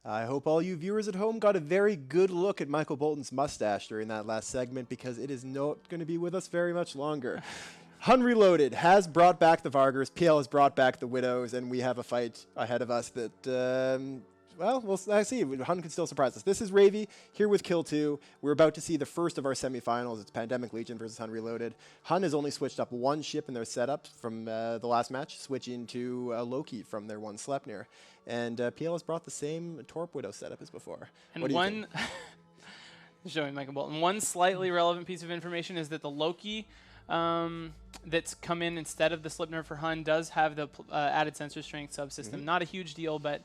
I hope all you viewers at home got a very good look at Michael Bolton's mustache during that last segment, because it is not going to be with us very much longer. HUN Reloaded has brought back the Vargers, PL has brought back the Widows, and we have a fight ahead of us that, well, we'll see. HUN can still surprise us. This is Ravy here with Kill 2. We're about to see the first of our semifinals. It's Pandemic Legion versus HUN Reloaded. HUN has only switched up one ship in their setup from the last match, switching to Loki from their one Sleipnir. And PL has brought the same Torp Widow setup as before. And one, showing Michael Bolton, one slightly relevant piece of information is that the Loki that's come in instead of the Sleipnir for HUN does have the added sensor strength subsystem. Not a huge deal, but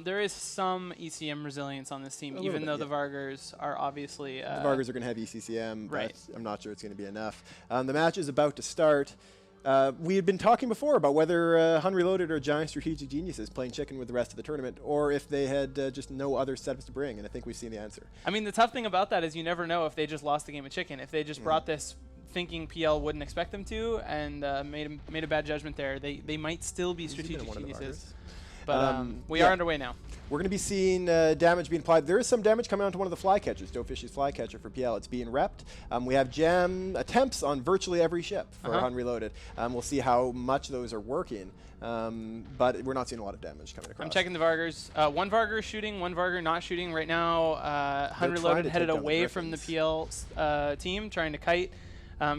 there is some ECM resilience on this team, even though the Vargers are obviously... the Vargers are going to have ECCM, right. But I'm not sure it's going to be enough. The match is about to start. We had been talking before about whether HUN Reloaded are giant strategic geniuses playing chicken with the rest of the tournament, or if they had just no other setups to bring, and I think we've seen the answer. I mean, the tough thing about that is you never know if they just lost the game of chicken. If they just brought this thinking PL wouldn't expect them to, and made a bad judgment there, they might still be strategic geniuses. But we are underway now. We're going to be seeing damage being applied. There is some damage coming onto one of the flycatchers, Dofish's flycatcher for PL. It's being repped. We have jam attempts on virtually every ship for HUN Reloaded. We'll see how much those are working, but we're not seeing a lot of damage coming across. I'm checking the Vargers. One Varger is shooting, one Varger not shooting. Right now, HUN Reloaded headed away from the PL team, trying to kite.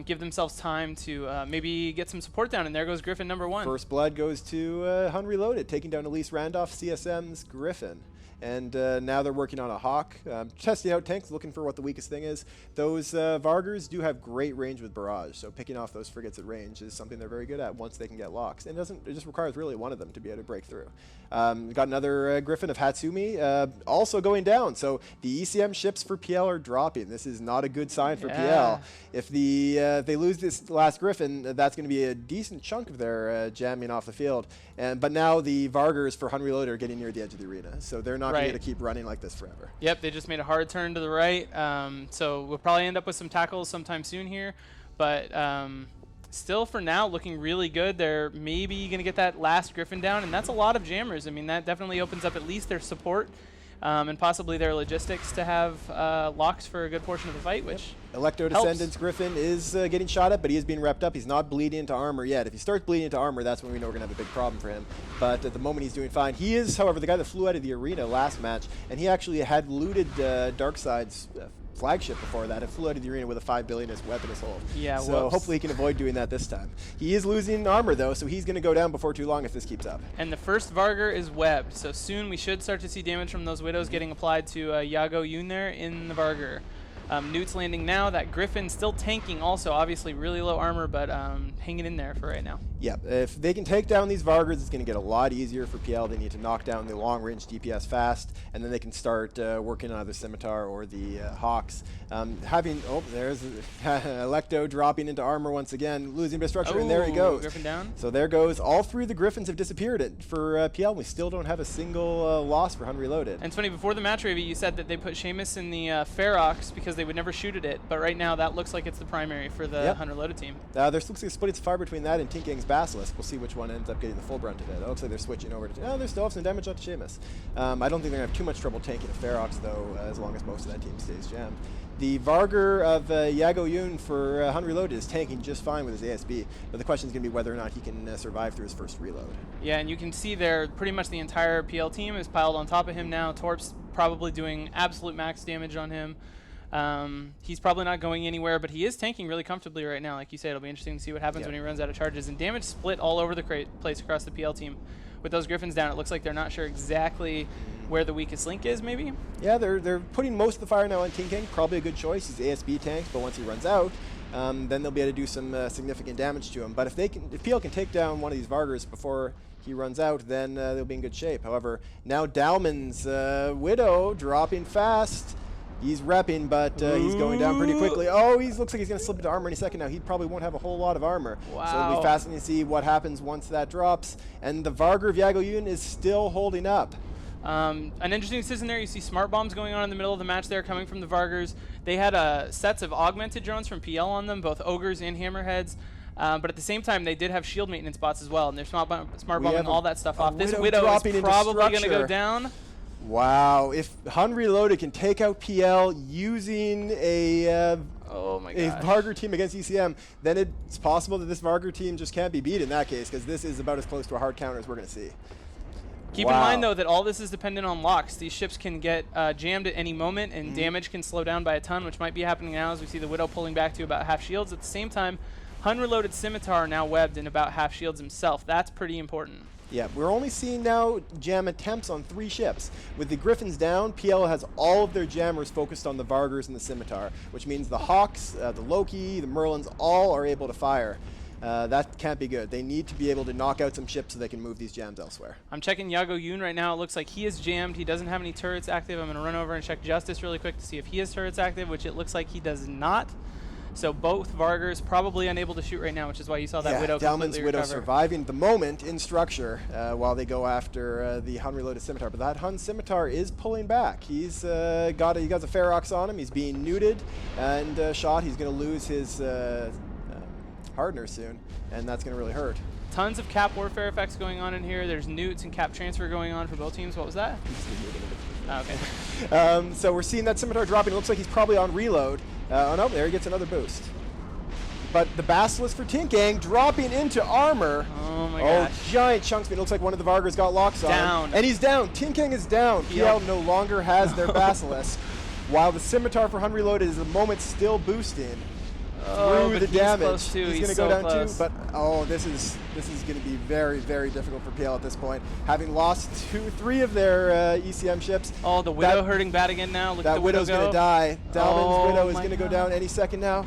Give themselves time to maybe get some support down, and there goes Griffin #1. First blood goes to HUN Reloaded, taking down Elise Randolph, CSM's Griffin. And now they're working on a Hawk, testing out tanks, looking for what the weakest thing is. Those Vargers do have great range with barrage, so picking off those frigates at range is something they're very good at once they can get locks. And it just requires really one of them to be able to break through. We've got another Griffin of Hatsumi also going down. So the ECM ships for PL are dropping. This is not a good sign for PL. If they lose this last Griffin, that's going to be a decent chunk of their jamming off the field. But now the Vargers for HUN Reloaded are getting near the edge of the arena, so they're not going to keep running like this forever. Yep, they just made a hard turn to the right, so we'll probably end up with some tackles sometime soon here, but still for now looking really good. They're maybe going to get that last Griffin down, and that's a lot of jammers. I mean, that definitely opens up at least their support and possibly their logistics to have locks for a good portion of the fight, which Electo Descendants Griffin is getting shot at, but he is being repped up. He's not bleeding into armor yet. If he starts bleeding into armor, that's when we know we're going to have a big problem for him. But at the moment, he's doing fine. He is, however, the guy that flew out of the arena last match, and he actually had looted Darkside's flagship before that and flew out of the arena with a 5 billionist weaponist hold. Yeah, so hopefully he can avoid doing that this time. He is losing armor though, so he's going to go down before too long if this keeps up. And the first Varger is webbed, so soon we should start to see damage from those Widows getting applied to Yago Yun there in the Varger. Newt's landing now. That Griffin still tanking also, obviously really low armor, but hanging in there for right now. Yeah, if they can take down these Vargers, it's going to get a lot easier for PL. They need to knock down the long-range DPS fast, and then they can start working on either Scimitar or the Hawks. There's Electo dropping into armor once again, losing a bit of structure, and there he goes. Griffin down. So there goes. All three of the Griffins have disappeared for PL. We still don't have a single loss for HUN Reloaded. And it's funny, before the match, Ravy, you said that they put Seamus in the Ferox because they would never shoot at it, but right now that looks like it's the primary for the HUN Reloaded team. There looks like splitting fire between that and Tinkang's Basilisk. We'll see which one ends up getting the full brunt of it. It looks like they're switching over to... they still have some damage onto Seamus. I don't think they're going to have too much trouble tanking a Ferox, though, as long as most of that team stays jammed. The Varger of Yago Yun for HUN Reloaded is tanking just fine with his ASB, but the question is going to be whether or not he can survive through his first reload. Yeah, and you can see there pretty much the entire PL team is piled on top of him now. Torp's probably doing absolute max damage on him. He's probably not going anywhere, but he is tanking really comfortably right now. Like you said, it'll be interesting to see what happens when he runs out of charges. And damage split all over the place across the PL team. With those Griffins down, it looks like they're not sure exactly where the weakest link is, maybe? Yeah, they're putting most of the fire now on Tinkang. Probably a good choice. He's ASB tanks, but once he runs out, then they'll be able to do some significant damage to him. But if PL can take down one of these Vargers before he runs out, then they'll be in good shape. However, now Dalman's Widow dropping fast. He's repping, but he's going down pretty quickly. Oh, he looks like he's going to slip into armor any second now. He probably won't have a whole lot of armor. Wow. So it'll be fascinating to see what happens once that drops. And the Varger of Yago Yun is still holding up. An interesting decision there. You see smart bombs going on in the middle of the match there coming from the Vargers. They had sets of augmented drones from PL on them, both Ogres and Hammerheads. But at the same time, they did have shield maintenance bots as well, and they're smart bombing all that stuff off. This Widow is probably going to go down. Wow, if HUN Reloaded can take out PL using a Oh my a gosh. Vargur team against ECM, then it's possible that this Vargur team just can't be beat in that case, because this is about as close to a hard counter as we're going to see. Keep in mind, though, that all this is dependent on locks. These ships can get jammed at any moment, and damage can slow down by a ton, which might be happening now as we see the Widow pulling back to about half shields. At the same time, HUN Reloaded Scimitar now webbed in about half shields himself. That's pretty important. Yeah, we're only seeing now jam attempts on 3 ships. With the Griffins down, PL has all of their jammers focused on the Vargurs and the Scimitar, which means the Hawks, the Loki, the Merlins, all are able to fire. That can't be good. They need to be able to knock out some ships so they can move these jams elsewhere. I'm checking Yago Yoon right now. It looks like he is jammed. He doesn't have any turrets active. I'm going to run over and check Justice really quick to see if he has turrets active, which it looks like he does not. So both Vargurs probably unable to shoot right now, which is why you saw that Widow Dalman's completely Widow recover. surviving the moment in structure while they go after the HUN Reloaded Scimitar. But that HUN Scimitar is pulling back. He got a Ferox on him. He's being neuted and shot. He's going to lose his Hardener soon, and that's going to really hurt. Tons of cap warfare effects going on in here. There's newts and cap transfer going on for both teams. What was that? Oh, okay. So we're seeing that Scimitar dropping. It looks like he's probably on reload. Oh no, there he gets another boost. But the Basilisk for Tinkang dropping into armor. Oh my gosh. Giant chunks. It looks like one of the Vargurs got locks on. Down. And he's down. Tinkang is down. PL no longer has their Basilisk. While the Scimitar for HUN Reloaded is the moment still boosting through the damage. He's going to go down too. But this is going to be very, very difficult for PL at this point. Having lost 3 of their ECM ships. Oh, the Widow hurting bad again now. Look at the Widow's going to die. Dalman's Widow is going to go down any second now.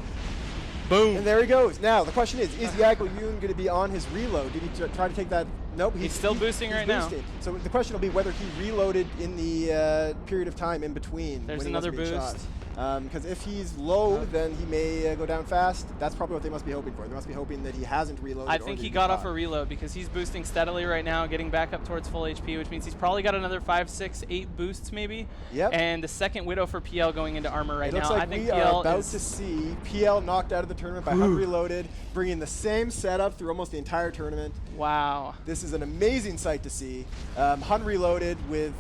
Boom. And there he goes. Now, the question is Yago Yoon going to be on his reload? Did he try to take that? Nope. He's still boosting right now. So the question will be whether he reloaded in the period of time in between. There's another boost. Because if he's low, then he may go down fast. That's probably what they must be hoping for. They must be hoping that he hasn't reloaded. I think he got off a reload because he's boosting steadily right now, getting back up towards full HP, which means he's probably got another 5, 6, 8 boosts maybe. Yep. And the second Widow for PL going into armor right now. Looks like I think we PL are about to see PL knocked out of the tournament by HUN Reloaded, bringing the same setup through almost the entire tournament. Wow. This is an amazing sight to see. HUN Reloaded with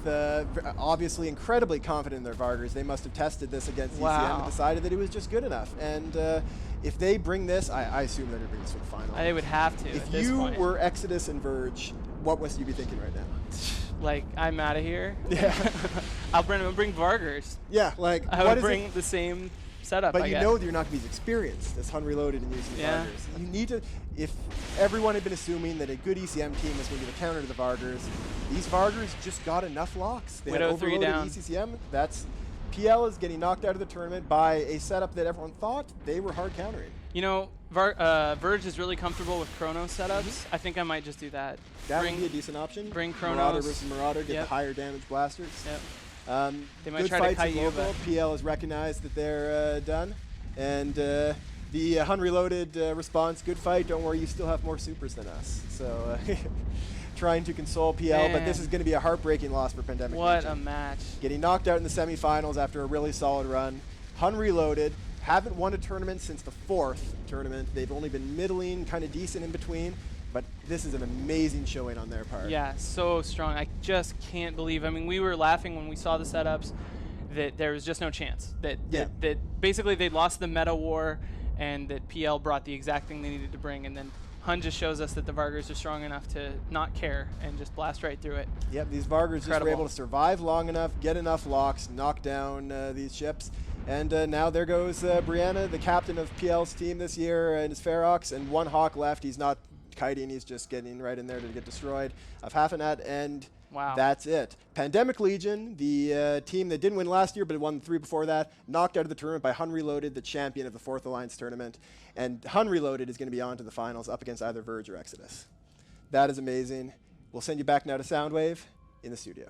obviously incredibly confident in their Vargurs. They must have tested this against ECM and decided that it was just good enough. And if they bring this, I assume they're going to bring this to the final. They would have to. If you were Exodus and Verge, what must you be thinking right now? Like, I'm out of here. Yeah. I'll bring Vargurs. Yeah, like I would bring the same setup. But you know that you're not going to be as experienced as HUN Reloaded and using Vargurs. You need to. If everyone had been assuming that a good ECM team was going to be the counter to the Vargurs, these Vargurs just got enough locks. They Widow had 3 down. ECM. That's PL is getting knocked out of the tournament by a setup that everyone thought they were hard countering. You know, Verge is really comfortable with Chronos setups. I think I might just do that. That would be a decent option. Bring Chronos. Marauder versus Marauder, get the higher damage blasters. Yep. They might good try fights to in local. PL has recognized that they're done. And the HUN Reloaded response, good fight, don't worry, you still have more supers than us. So trying to console PL, but this is going to be a heartbreaking loss for Pandemic What Legion. a match. Getting knocked out in the semifinals after a really solid run. HUN Reloaded haven't won a tournament since the 4th tournament. They've only been middling, kind of decent in between. But this is an amazing showing on their part. Yeah, so strong. I just can't believe. I mean, we were laughing when we saw the setups that there was just no chance. That basically they'd lost the meta war and that PL brought the exact thing they needed to bring. And then HUN just shows us that the Vargurs are strong enough to not care and just blast right through it. Yep, these Vargurs just were able to survive long enough, get enough locks, knock down these ships. And now there goes Brianna, the captain of PL's team this year, and his Ferox, and 1 Hawk left. He's not kiting, he's just getting right in there to get destroyed. Of Hafenat, and that's it. Pandemic Legion, the team that didn't win last year but won 3 before that, knocked out of the tournament by HUN Reloaded, the champion of the 4th Alliance tournament. And HUN Reloaded is going to be on to the finals up against either Verge or Exodus. That is amazing. We'll send you back now to Soundwave in the studio.